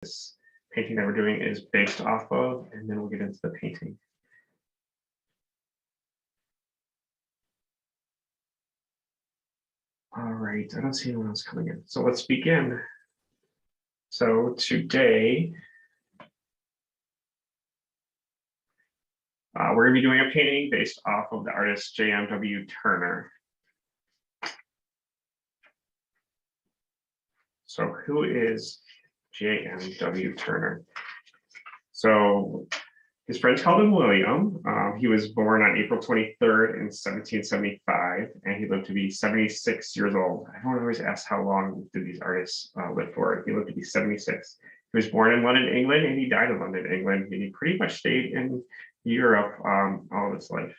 this painting that we're doing is based off of, and then we'll get into the painting. All right, I don't see anyone else coming in. So let's begin. So today, we're going to be doing a painting based off of the artist J.M.W. Turner. So who is J.M.W. Turner? So his friends called him William. He was born on April 23rd in 1775, and he lived to be 76 years old. Everyone always asks how long did these artists live for. He lived to be 76. He was born in London, England, and he died in London, England. And he pretty much stayed in Europe all of his life.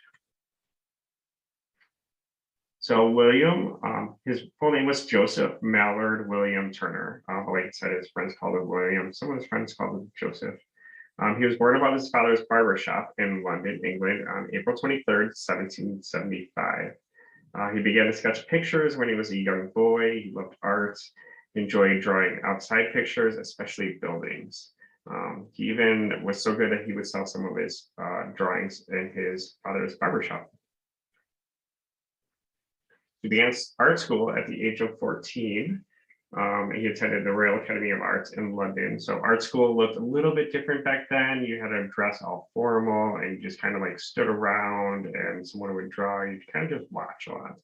So William, his full name was Joseph Mallard William Turner. Like I said, his friends called him William. Some of his friends called him Joseph. He was born above his father's barber shop in London, England on April 23rd, 1775. He began to sketch pictures when he was a young boy. He loved art, enjoyed drawing outside pictures, especially buildings. He even was so good that he would sell some of his drawings in his father's barber shop. He began art school at the age of 14. He attended the Royal Academy of Arts in London. So art school looked a little bit different back then. You had to dress all formal and you just kind of like stood around and someone would draw. You kind of just watch a lot.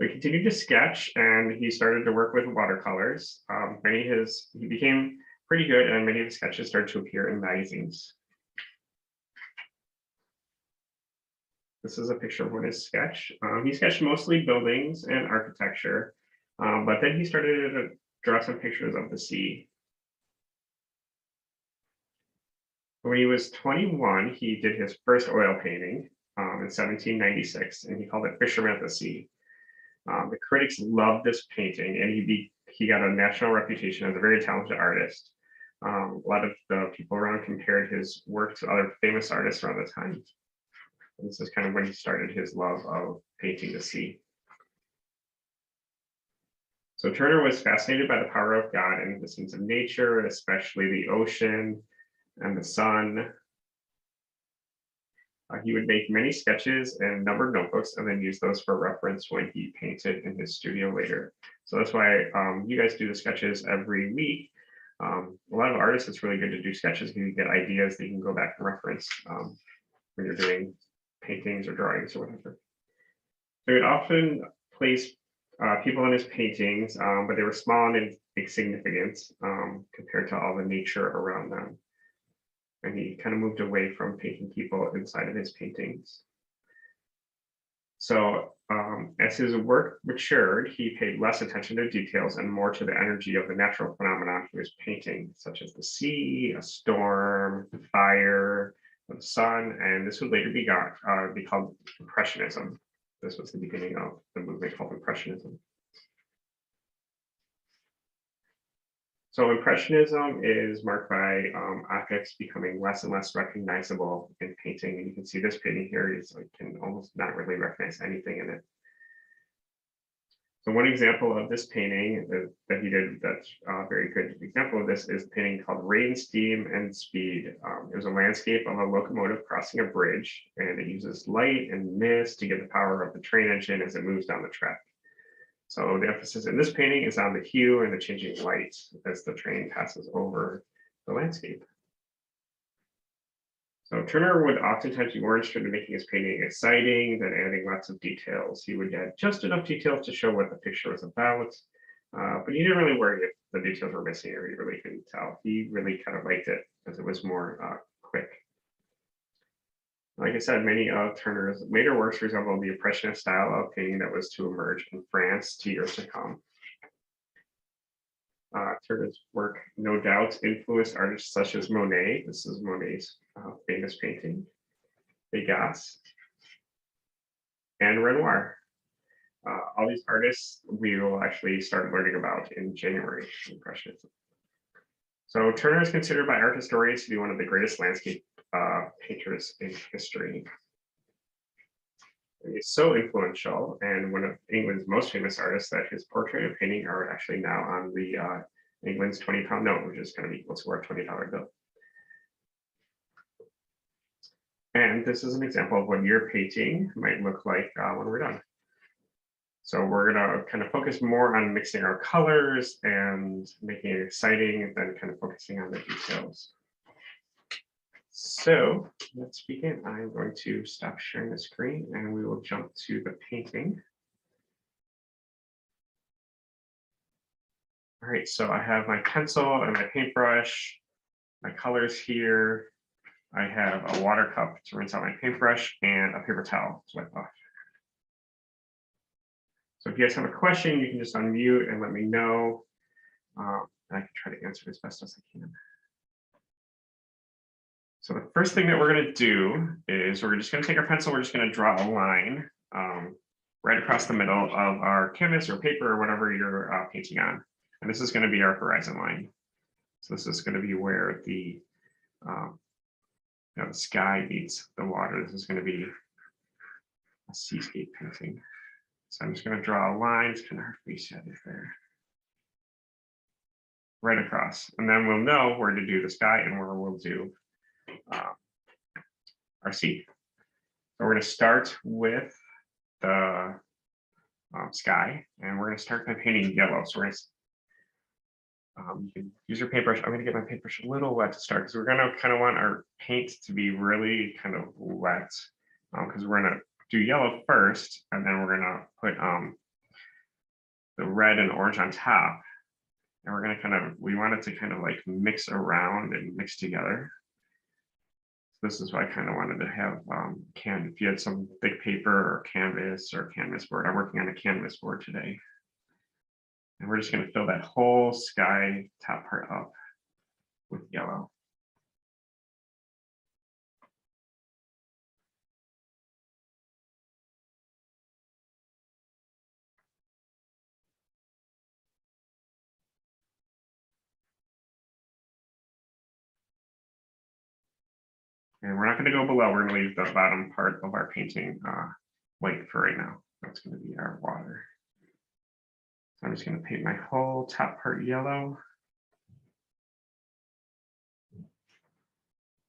We continued to sketch and he started to work with watercolors. He became pretty good and many of his sketches started to appear in magazines. This is a picture of his sketch. He sketched mostly buildings and architecture, but then he started to draw some pictures of the sea. When he was 21, he did his first oil painting in 1796, and he called it Fisherman at the Sea. The critics loved this painting, and he got a national reputation as a very talented artist. A lot of the people around compared his work to other famous artists around the time. This is kind of when he started his love of painting the sea. So Turner was fascinated by the power of God and the scenes of nature, especially the ocean and the sun. He would make many sketches and numbered notebooks and then use those for reference when he painted in his studio later. So that's why you guys do the sketches every week. A lot of artists, it's really good to do sketches because you get ideas that you can go back and reference when you're doing paintings or drawings or whatever. So he would often place people in his paintings, but they were small and insignificant compared to all the nature around them. And he kind of moved away from painting people inside of his paintings. So as his work matured, he paid less attention to details and more to the energy of the natural phenomenon he was painting, such as the sea, a storm, fire, the sun, and this would later be called Impressionism. This was the beginning of the movement called Impressionism. So Impressionism is marked by objects becoming less and less recognizable in painting. And you can see this painting here is like can almost not really recognize anything in it. So one example of this painting that he did that's a very good example of this is a painting called Rain, Steam, and Speed. It was a landscape of a locomotive crossing a bridge, and it uses light and mist to get the power of the train engine as it moves down the track. So the emphasis in this painting is on the hue and the changing light as the train passes over the landscape. So Turner would oftentimes be more interested in making his painting exciting than adding lots of details. He would add just enough details to show what the picture was about, but he didn't really worry if the details were missing or he really couldn't tell. He really kind of liked it because it was more quick. Like I said, many of Turner's later works resemble the Impressionist style of painting that was to emerge in France 2 years to come. Turner's work no doubt influenced artists such as Monet. This is Monet's famous painting, Degas, and Renoir. All these artists we will actually start learning about in January, Impressionism. So Turner is considered by art historians to be one of the greatest landscape painters in history. And he's so influential and one of England's most famous artists that his portrait and painting are actually now on the England's 20-pound note, which is going to be equal to our $20 bill. And this is an example of what your painting might look like when we're done. So we're going to kind of focus more on mixing our colors and making it exciting, and then kind of focusing on the details. So let's begin. I'm going to stop sharing the screen and we will jump to the painting. All right, so I have my pencil and my paintbrush, my colors here. I have a water cup to rinse out my paintbrush and a paper towel to wipe off. So if you guys have a question, you can just unmute and let me know. And I can try to answer it as best as I can. So the first thing that we're going to do is we're just going to take our pencil. We're just going to draw a line right across the middle of our canvas or paper or whatever you're painting on. And this is going to be our horizon line. So this is going to be where the the sky meets the water. This is going to be a seascape painting. So I'm just going to draw a line. It's kind of hard for you to see it there. Right across. And then we'll know where to do the sky and where we'll do our sea. So we're going to start with the sky, and we're going to start by painting yellow. So we're going to you can use your paintbrush. I'm going to get my paintbrush a little wet to start because we're going to kind of want our paint to be really kind of wet because we're going to do yellow first, and then we're going to put the red and orange on top. And we're going to kind of, we want it to kind of like mix around and mix together. So this is why I kind of wanted to have if you had some thick paper or canvas or canvas board. I'm working on a canvas board today. And we're just going to fill that whole sky top part up with yellow. And we're not going to go below. We're going to leave the bottom part of our painting white for right now. That's going to be our water. So I'm just going to paint my whole top part yellow.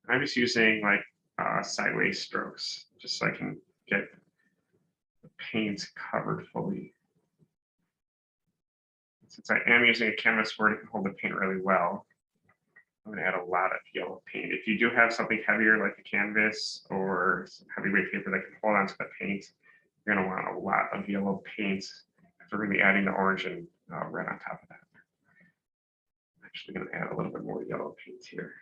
I'm just using like sideways strokes, just so I can get the paint covered fully. Since I am using a canvas board, it can hold the paint really well. I'm going to add a lot of yellow paint. If you do have something heavier like a canvas or some heavyweight paper that can hold onto the paint, you're going to want a lot of yellow paint. We're going to be adding the orange and red on top of that. I'm actually going to add a little bit more yellow paint here.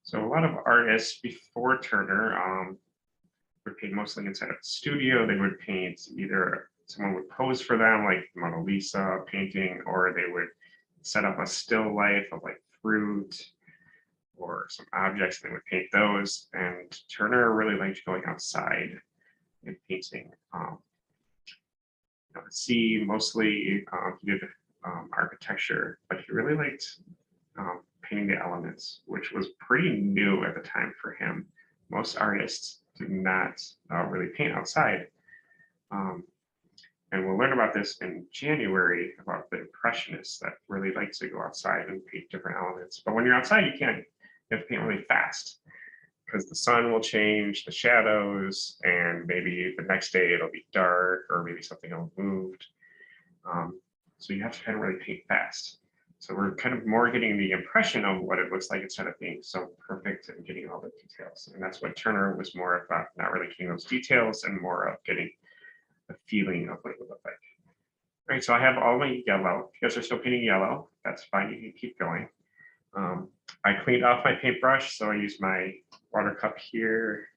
So a lot of artists before Turner would paint mostly inside of a studio. They would paint either someone would pose for them, like Mona Lisa painting, or they would set up a still life of like fruit or some objects, and they would paint those. And Turner really liked going outside and painting the sea mostly. He did architecture, but he really liked painting the elements, which was pretty new at the time for him. Most artists do not really paint outside. And we'll learn about this in January about the Impressionists that really like to go outside and paint different elements. But when you're outside, you can't. You have to paint really fast because the sun will change the shadows, and maybe the next day it'll be dark, or maybe something will move. So you have to kind of really paint fast. So we're kind of more getting the impression of what it looks like instead of being so perfect and getting all the details. And that's what Turner was more about, not really getting those details and more of getting the feeling of what it would look like. All right, so I have all my yellow. If you guys are still painting yellow, that's fine, you can keep going. I cleaned off my paintbrush, so I used my water cup here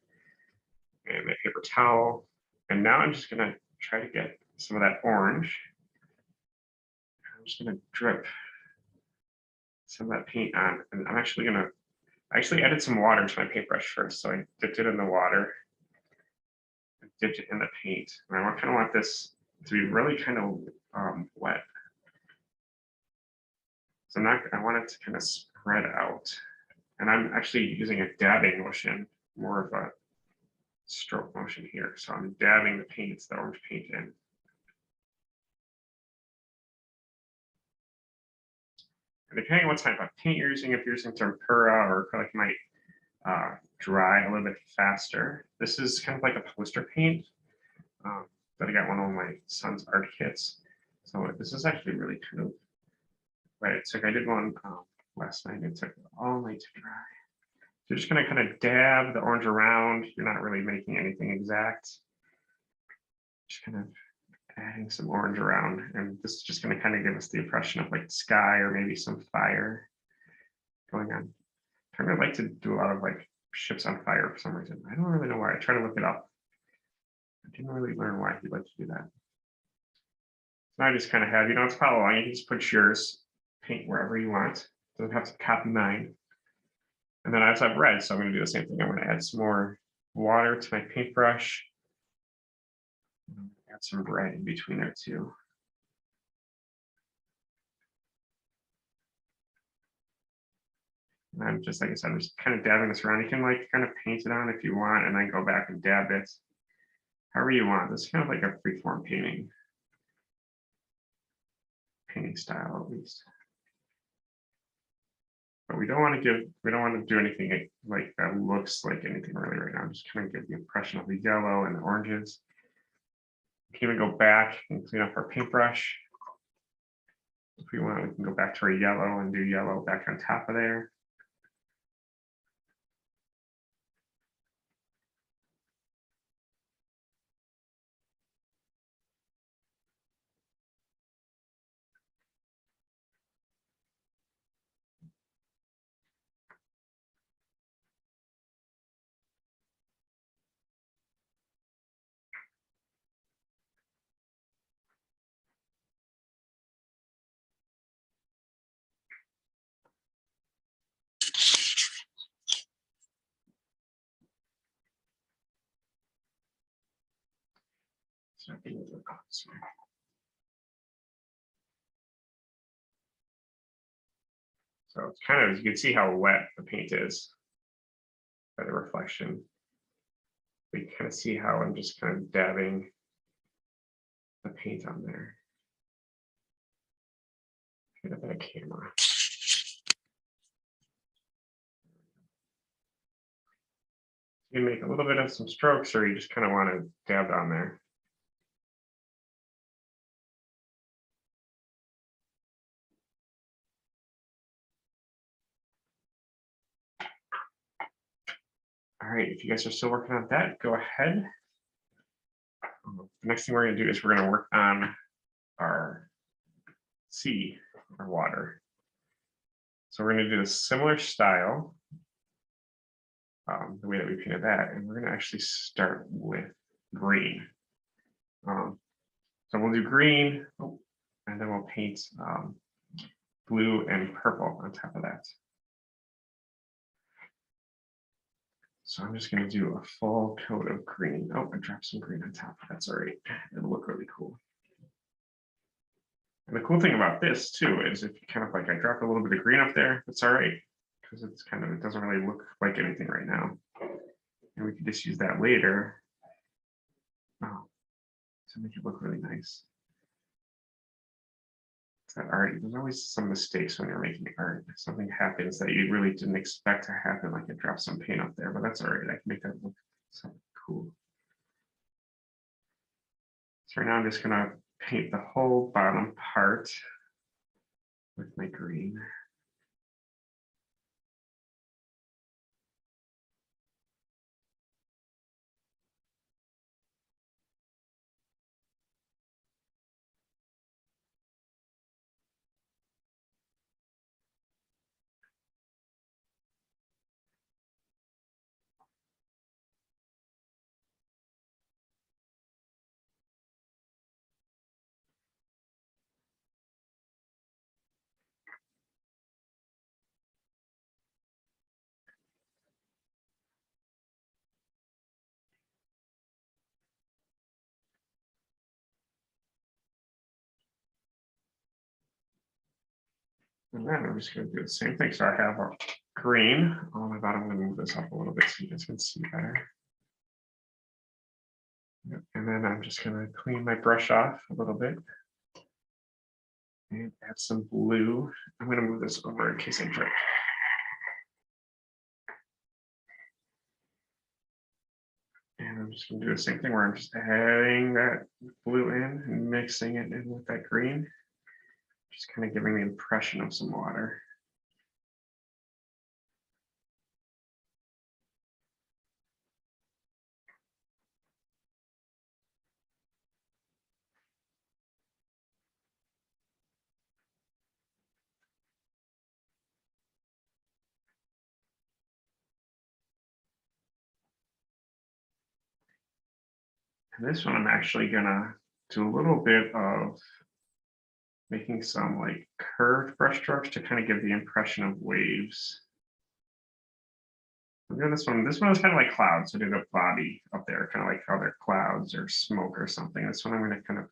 and my paper towel. And now I'm just gonna try to get some of that orange. I'm just gonna drip some of that paint on, and I actually added some water to my paintbrush first. So I dipped it in the water, and dipped it in the paint. And I kind of want this to be really kind of wet. So I want it to kind of spread out. And I'm actually using a dabbing motion, more of a stroke motion here. So I'm dabbing the paints, the orange paint in. And depending on what type of paint you're using, if you're using tempera or acrylic, might dry a little bit faster. This is kind of like a poster paint that I got one of my son's art kits. So this is actually really kind of right. So I did one last night. It took all night to dry. So you're just going to kind of dab the orange around. You're not really making anything exact. Just kind of adding some orange around. And this is just going to kind of give us the impression of like sky or maybe some fire going on. I kind of like to do a lot of like ships on fire for some reason. I don't really know why. I try to look it up. I didn't really learn why he'd like to do that. So I just kind of have, you don't have to follow along. You can just put yours, paint wherever you want. Doesn't have to copy mine. And then I also have red, so I'm going to do the same thing. I'm going to add some more water to my paintbrush. Add some red in between there too. And I'm just, like I said, I'm just kind of dabbing this around. You can like kind of paint it on if you want, and then go back and dab it however you want. This is kind of like a freeform painting style, at least. But we don't want to do anything like that looks like anything really right now. I'm just kind of give the impression of the yellow and the oranges. We can even go back and clean up our paintbrush. If we want, we can go back to our yellow and do yellow back on top of there. So it's kind of, you can see how wet the paint is by the reflection. We kind of see how I'm just kind of dabbing the paint on there. Get a better camera. You can make a little bit of some strokes, or you just kind of want to dab on there. All right, if you guys are still working on that, go ahead. The next thing we're going to do is we're going to work on our sea, our water. So we're going to do a similar style, the way that we painted that, and we're going to actually start with green. So we'll do green, and then we'll paint blue and purple on top of that. So I'm just going to do a full coat of green. Oh, I dropped some green on top. That's all right. It'll look really cool. And the cool thing about this too is if you kind of like, I dropped a little bit of green up there, that's all right, because it's kind of, it doesn't really look like anything right now. And we can just use that later to make it look really nice. That art, there's always some mistakes when you're making art. Something happens that you really didn't expect to happen, like it dropped some paint up there, but that's all right. I can make that look something cool. So right now I'm just gonna paint the whole bottom part with my green. And then I'm just going to do the same thing. So I have a green. Oh my God, I'm going to move this up a little bit so you guys can see better. Yep. And then I'm just going to clean my brush off a little bit and add some blue. I'm going to move this over in case I drip. And I'm just going to do the same thing where I'm just adding that blue in and mixing it in with that green. Just kind of giving the impression of some water. And this one I'm actually gonna do a little bit of making some like curved brush strokes to kind of give the impression of waves. I'm doing this one. This one is kind of like clouds. So do the body up there, kind of like how they're clouds or smoke or something. This one I'm going to kind of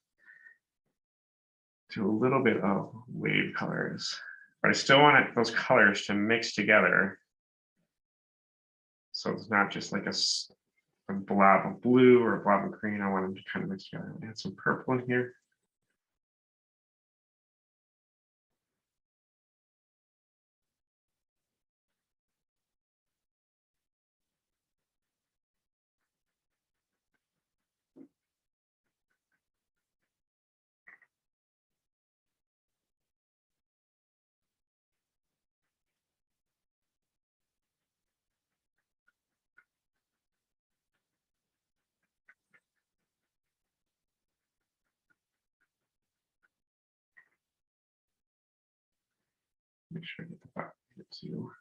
do a little bit of wave colors, but I still want those colors to mix together. So it's not just like a blob of blue or a blob of green. I want them to kind of mix together. Add some purple in here. Make sure I get the bottom here too.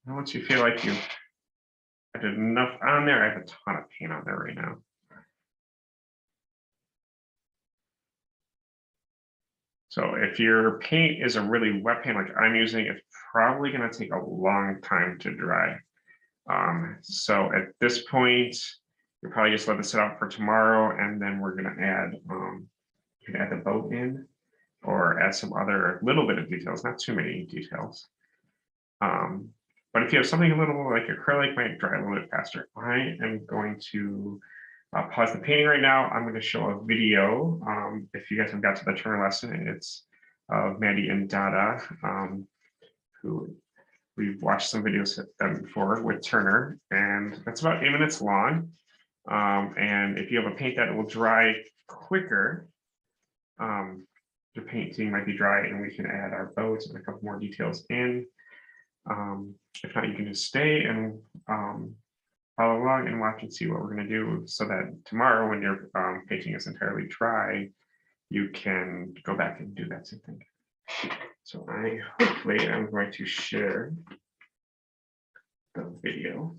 And once you feel like you've added enough on there, I have a ton of paint on there right now. So if your paint is a really wet paint like I'm using, it's probably going to take a long time to dry. So at this point, you'll probably just let this sit out for tomorrow, and then we're going to add, you can add the boat in or add some other little bit of details, not too many details. But if you have something a little like acrylic, might dry a little bit faster. I am going to pause the painting right now. I'm going to show a video. If you guys have got to the Turner lesson, it's of Maddie and Dada, who we've watched some videos of them before with Turner, and that's about 8 minutes long. And if you have a paint that will dry quicker, your painting might be dry, and we can add our boats and a couple more details in. If not, you can just stay and follow along and watch and see what we're going to do, so that tomorrow, when your painting is entirely dry, you can go back and do that same thing. So hopefully I'm going to share the video.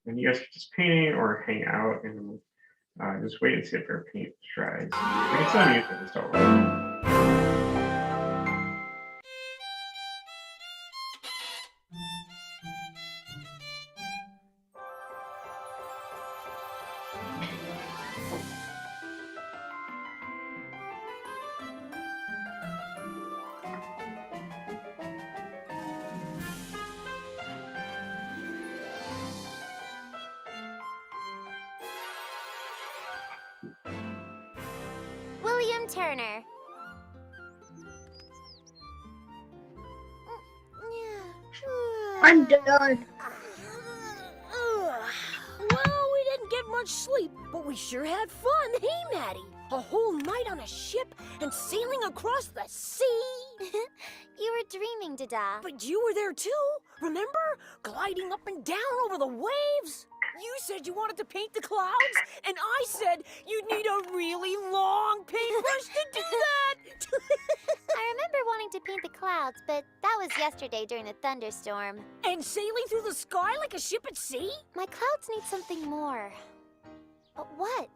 And you guys can just paint or hang out and just wait and see if your paint dries. I can still use it, just don't worry. William Turner. I'm done. Well, we didn't get much sleep, but we sure had fun, hey, Maddie? A whole night on a ship and sailing across the sea. You were dreaming, Dada. But you were there too, remember? Gliding up and down over the waves. You said you wanted to paint the clouds, and I said you'd need a really long paintbrush to do clouds, but that was yesterday during the thunderstorm. And sailing through the sky like a ship at sea? My clouds need something more. But what?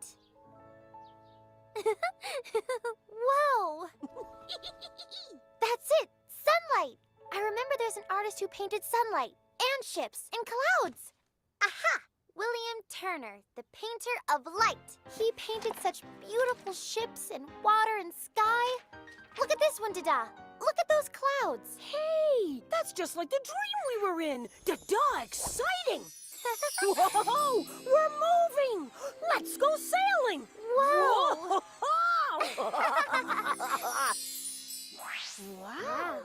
Whoa! That's it! Sunlight! I remember there's an artist who painted sunlight, and ships, and clouds! Aha! William Turner, the painter of light. He painted such beautiful ships and water and sky. Look at this one, Dada. Look at those clouds. Hey, that's just like the dream we were in. Dada, exciting! Whoa, we're moving! Let's go sailing! Whoa! Whoa! Wow.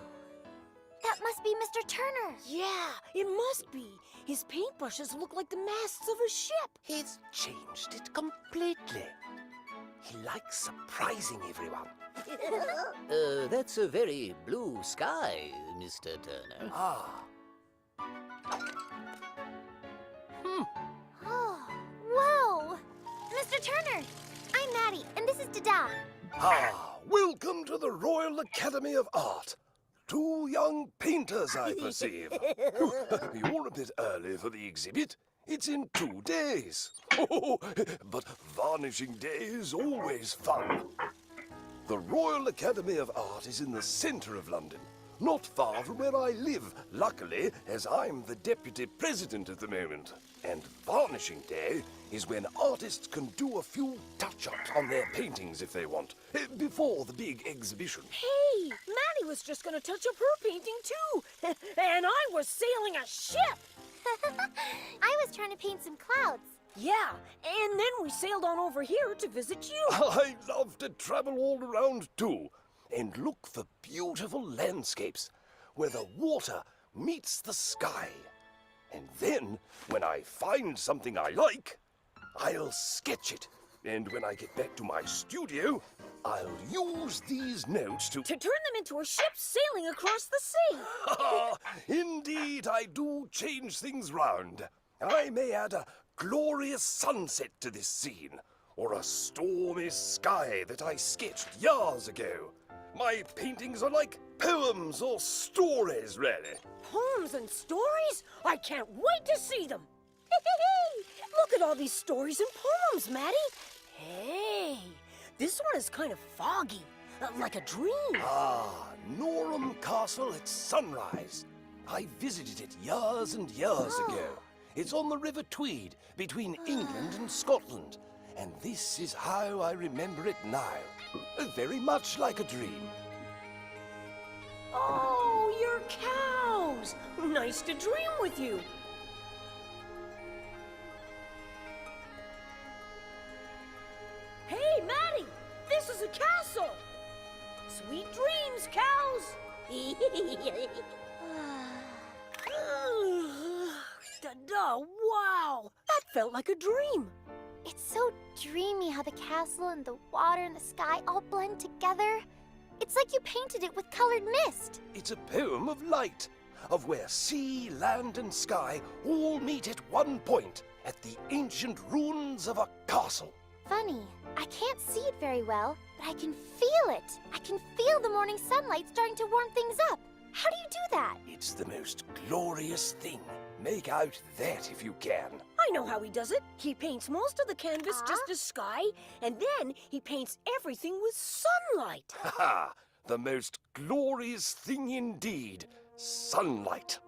That must be Mr. Turner. Yeah, it must be. His paintbrushes look like the masts of a ship. He's changed it completely. He likes surprising everyone. That's a very blue sky, Mr. Turner. Ah, Oh, whoa! Mr. Turner, I'm Maddie, and this is Dada. Welcome to the Royal Academy of Art. Two young painters, I perceive. You're a bit early for the exhibit. It's in 2 days. But varnishing day is always fun. The Royal Academy of Art is in the centre of London, not far from where I live, luckily, as I'm the deputy president at the moment. And varnishing day is when artists can do a few touch-ups on their paintings if they want, before the big exhibition. Hey, Maddie was just gonna touch up her painting too. And I was sailing a ship. I was trying to paint some clouds. Yeah, and then we sailed on over here to visit you. I love to travel all around too, and look for beautiful landscapes where the water meets the sky. And then, when I find something I like, I'll sketch it. And when I get back to my studio, I'll use these notes to... To turn them into a ship sailing across the sea. Indeed, I do change things round. I may add a glorious sunset to this scene, or a stormy sky that I sketched years ago. My paintings are like poems or stories, really. Poems and stories? I can't wait to see them. Look at all these stories and poems, Maddie. Hey, this one is kind of foggy, like a dream. Norham Castle at sunrise. I visited it years and years ago. It's on the River Tweed, between England and Scotland. And this is how I remember it now. Very much like a dream. Oh, your cows. Nice to dream with you. Hey, Maddie, this is a castle. Sweet dreams, cows. Dada, wow, that felt like a dream. It's so dreamy how the castle and the water and the sky all blend together. It's like you painted it with colored mist. It's a poem of light, of where sea, land, and sky all meet at one point, at the ancient ruins of a castle. Funny, I can't see it very well, but I can feel it. I can feel the morning sunlight starting to warm things up. How do you do that? It's the most glorious thing. Make out that if you can. I know how he does it. He paints most of the canvas just as sky, and then he paints everything with sunlight. Ha! The most glorious thing indeed. Sunlight.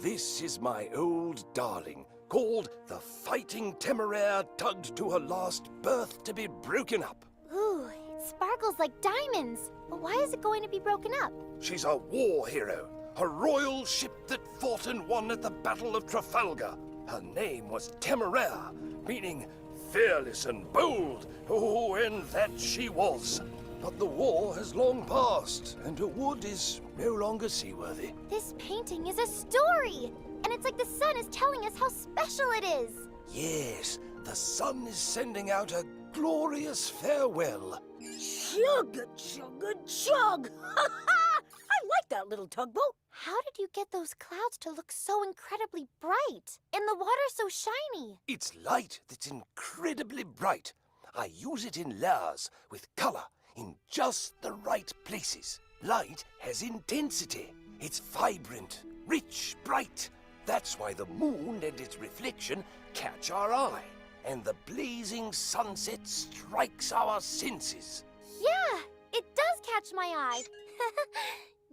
This is my old darling, called the Fighting Temeraire, tugged to her last berth to be broken up. Ooh, it sparkles like diamonds. But why is it going to be broken up? She's a war hero, a royal ship that fought and won at the Battle of Trafalgar. Her name was Temeraire, meaning fearless and bold. Oh, and that she was. But the war has long passed, and her wood is no longer seaworthy. This painting is a story, and it's like the sun is telling us how special it is. Yes, the sun is sending out a glorious farewell. Chug, chug, chug. I like that little tugboat. How did you get those clouds to look so incredibly bright? And the water so shiny? It's light that's incredibly bright. I use it in layers with color in just the right places. Light has intensity. It's vibrant, rich, bright. That's why the moon and its reflection catch our eye. And the blazing sunset strikes our senses. Yeah, it does catch my eye.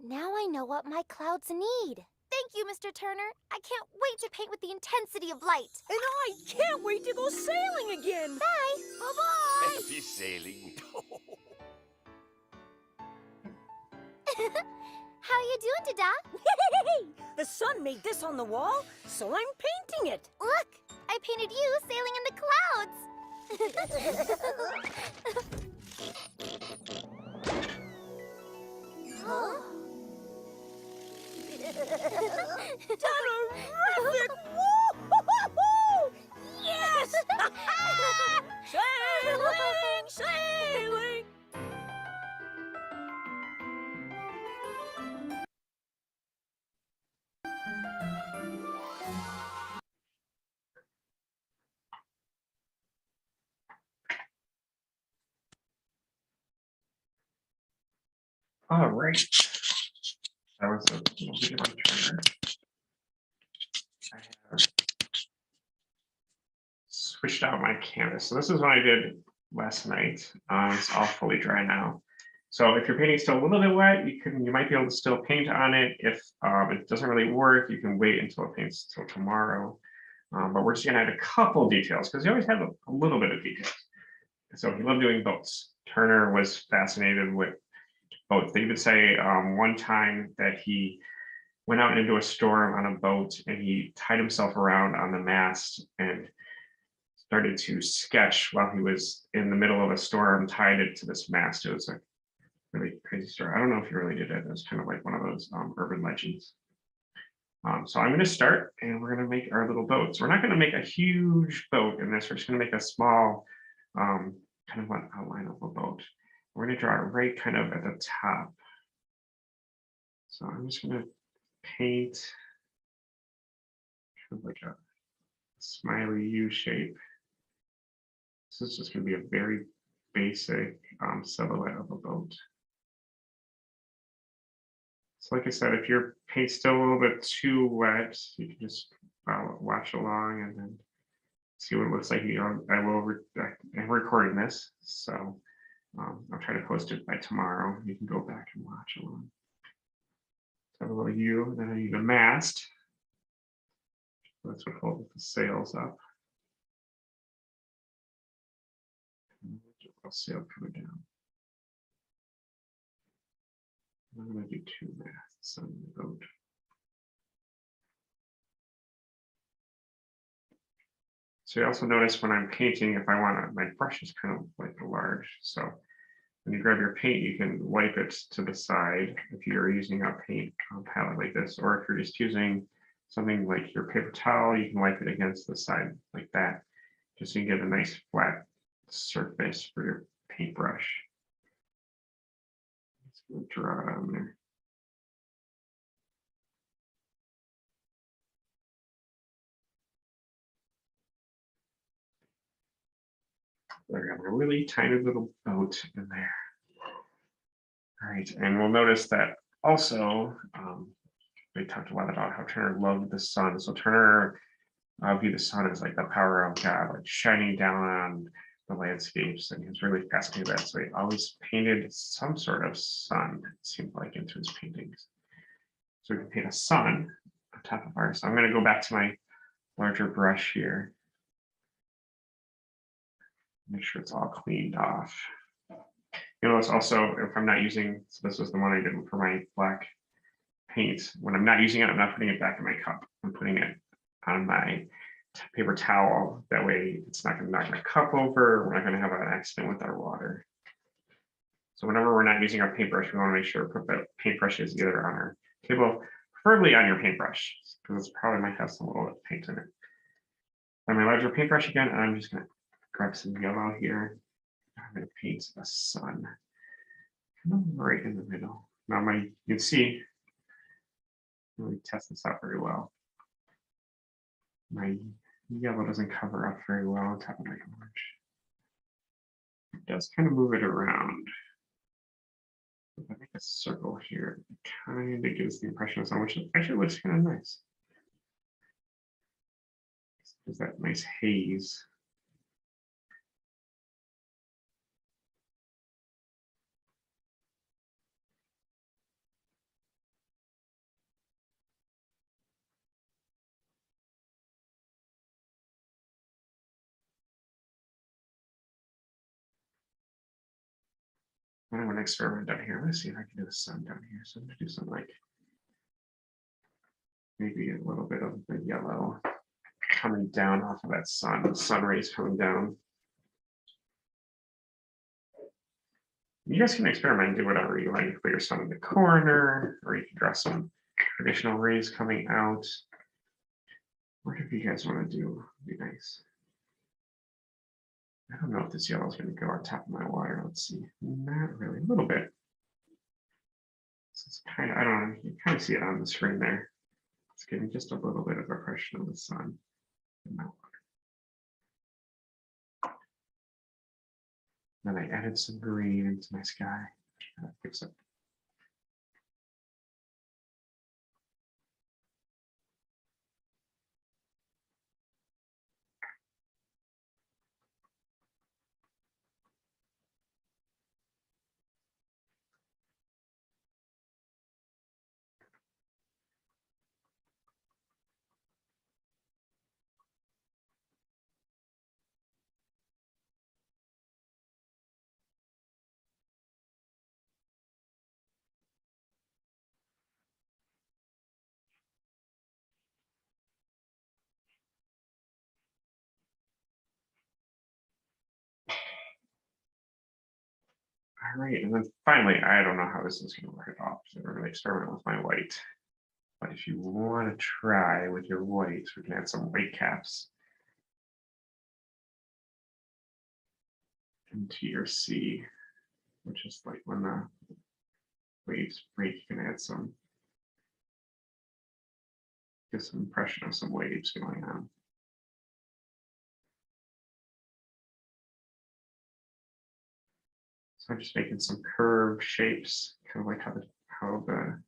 Now I know what my clouds need. Thank you, Mr. Turner. I can't wait to paint with the intensity of light. And I can't wait to go sailing again. Bye. Bye-bye. Happy sailing. How you doing, Dada? The sun made this on the wall, so I'm painting it. Look, I painted you sailing in the clouds. Huh? Terrific! Woo-hoo-hoo-hoo! Yes! Sailing, sailing! All right. That was a little bit of a Turner. I have switched out my canvas. So this is what I did last night. It's all fully dry now. So if your painting's still a little bit wet, you might be able to still paint on it. If it doesn't really work, you can wait until it paints till tomorrow. But we're just gonna add a couple details because you always have a little bit of details. So he loved doing boats. Turner was fascinated with boats. They even say one time that he went out into a storm on a boat and he tied himself around on the mast and started to sketch while he was in the middle of a storm, tied it to this mast. It was a really crazy story. I don't know if he really did it. It was kind of like one of those urban legends. So I'm going to start and we're going to make our little boats. We're not going to make a huge boat in this. We're just going to make a small kind of an outline of a boat. We're going to draw it right kind of at the top. So I'm just going to paint kind of like a smiley U shape. This is just going to be a very basic silhouette of a boat. So like I said, if your paint's still a little bit too wet, you can just watch along and then see what it looks like. I'm recording this, so I'll try to post it by tomorrow. You can go back and watch along. So I have a little U, then I need a mast. That's what holds the sails up. A sail coming down. I'm going to do two masts on the boat. So you also notice when I'm painting, if I want to, my brush is kind of like large. So when you grab your paint, you can wipe it to the side if you're using a paint palette like this, or if you're just using something like your paper towel, you can wipe it against the side like that, just so you get a nice flat surface for your paintbrush. Let's draw it on there. There we go, a really tiny little boat in there. All right, and we'll notice that also, we talked a lot about how Turner loved the sun. So Turner viewed the sun as like the power of God, like shining down on the landscapes, and he was really fascinated with that. So he always painted some sort of sun, it seemed like, into his paintings. So we can paint a sun on top of ours. So I'm going to go back to my larger brush here. Make sure it's all cleaned off. You notice also, if I'm not using, so this was the one I did for my black paint. When I'm not using it, I'm not putting it back in my cup. I'm putting it on my paper towel. That way it's not going to knock my cup over. We're not going to have an accident with our water. So whenever we're not using our paintbrush, we want to make sure to put the paintbrushes either on our table, preferably on your paintbrush, because it probably might have some little paint in it. On my larger paintbrush again, and I'm just going to grab some yellow here. I'm going to paint a sun kind of right in the middle. Now you can see, really test this out very well. My yellow doesn't cover up very well on top of my orange. It does kind of move it around. If I make a circle here kind of gives the impression of sun, which actually looks kind of nice. There's that nice haze. I'm going to experiment down here. Let's see if I can do the sun down here. So I'm going to do some like maybe a little bit of the yellow coming down off of that sun rays coming down. You guys can experiment and do whatever you like. Put your sun in the corner, or you can draw some traditional rays coming out. Whatever you guys want to do would be nice. I don't know if this yellow is going to go on top of my water. Let's see. Not really, a little bit. So it's kind of, I don't know, you kind of see it on the screen there. It's getting just a little bit of oppression of the sun in my water. Then I added some green into my sky. Fix it. All right, and then finally, I don't know how this is going to work at all. So we're going to experiment with my white. But if you want to try with your whites, we can add some white caps into your sea, which is like when the waves break, you can add some, get some impression of some waves going on. So I'm just making some curved shapes, kind of like how the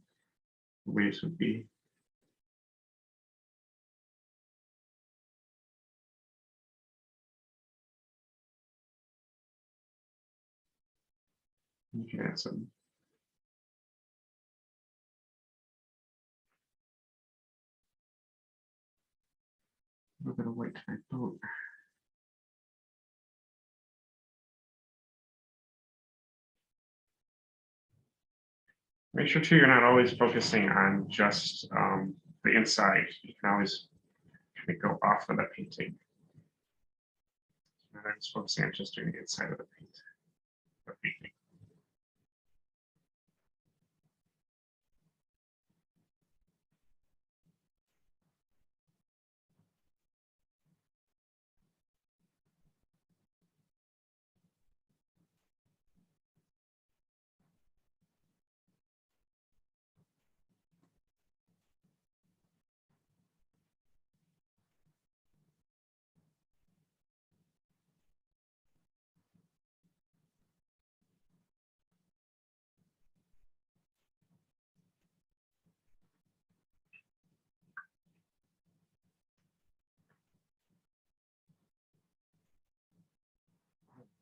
waves would be. You can add some a little bit of white to my boat. Make sure too, you're not always focusing on just the inside. You can always kind of go off of the painting. And I'm just focusing on just doing the inside of the painting.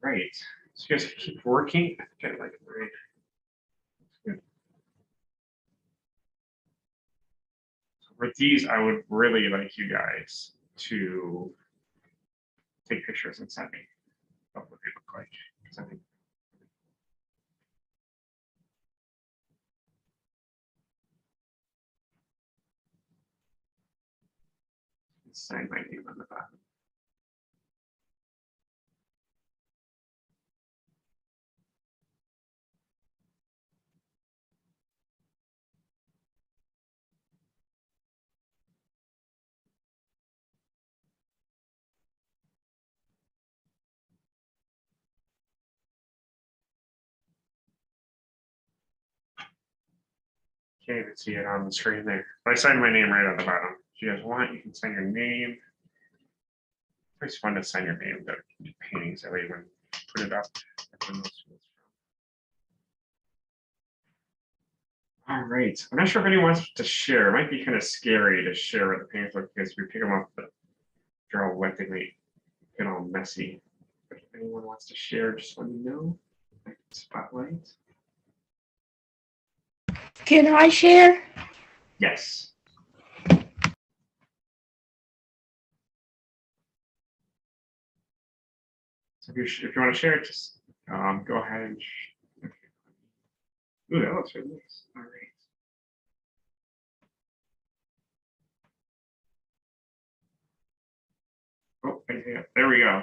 Right. So you guys keep working. I think I like it, right? Good. So for these, I would really like you guys to take pictures and send me what they look like. Because I think sign my name on the bottom. Can't even see it on the screen there. But I signed my name right on the bottom. If you guys want, you can sign your name. It's fun to sign your name to paintings. That way when you put it up, everyone knows who it's from. All right. I'm not sure if anyone wants to share. It might be kind of scary to share with the paints look because we pick them up, but they're all wet, they might get all messy. But if anyone wants to share, just let me know. Spotlight. Can I share? Yes. So if you want to share it, just go ahead and. Ooh, that looks really nice. All right. Oh, yeah, there we go.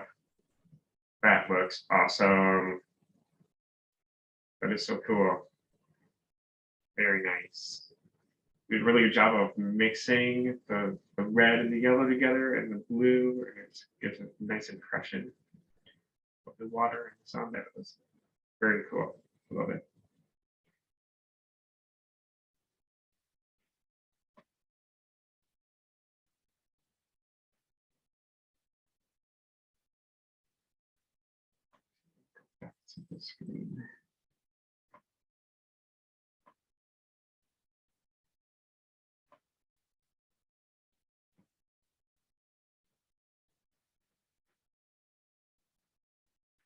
That looks awesome. That is so cool. Very nice. You did a really good job of mixing the red and the yellow together and the blue, and it gives a nice impression of the water and the sun. That was very cool. I love it. That's the screen.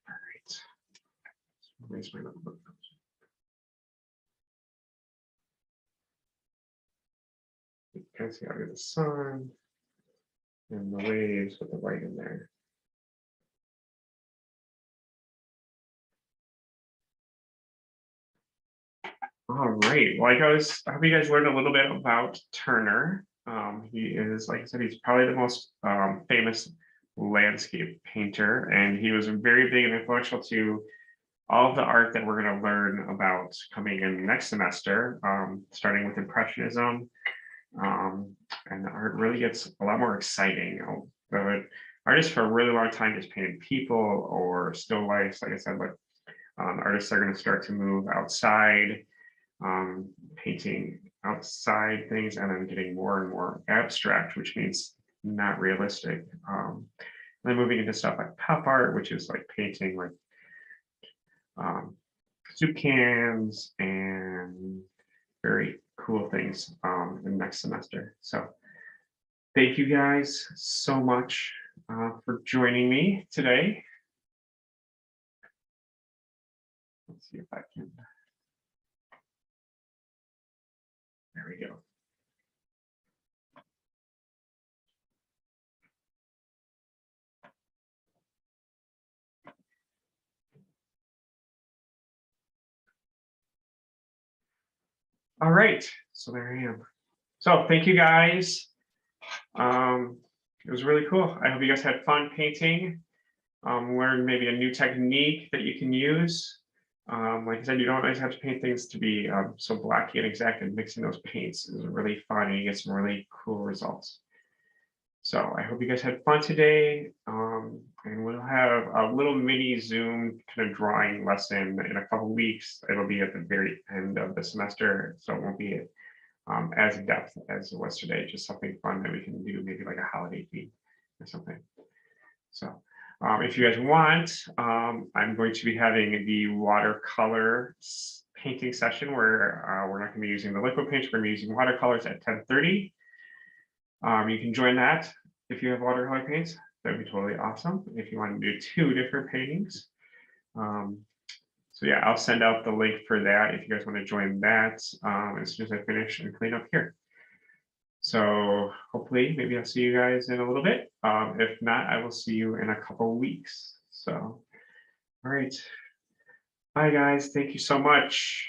All right. Raise my notebook. You can see out of the sun and the waves with the light in there. All right. Well, I hope you guys learned a little bit about Turner. He is, like I said, he's probably the most famous landscape painter, and he was very big and influential to all of the art that we're going to learn about coming in next semester, starting with Impressionism. And the art really gets a lot more exciting. The artists for a really long time just painted people or still lifes, like I said, but artists are going to start to move outside, painting outside things and then getting more and more abstract, which means not realistic. Then moving into stuff like pop art, which is like painting like soup cans and very cool things in next semester. So thank you guys so much for joining me today. Let's see if I can. There we go. All right, so there I am. So thank you guys. It was really cool. I hope you guys had fun painting. Learn maybe a new technique that you can use. Like I said, you don't always have to paint things to be so blocky and exact, and mixing those paints is really fun and you get some really cool results. So I hope you guys had fun today. And we'll have a little mini Zoom kind of drawing lesson in a couple weeks. It'll be at the very end of the semester, so it won't be as in depth as it was today. Just something fun that we can do, maybe like a holiday theme or something. So if you guys want, I'm going to be having the watercolor painting session where we're not going to be using the liquid paints. We're going to be using watercolors at 10:30. You can join that if you have watercolor paints. That'd be totally awesome if you want to do 2 different paintings. So yeah, I'll send out the link for that if you guys want to join that as soon as I finish and clean up here. So hopefully maybe I'll see you guys in a little bit. If not, I will see you in a couple weeks. So, all right. Bye guys. Thank you so much.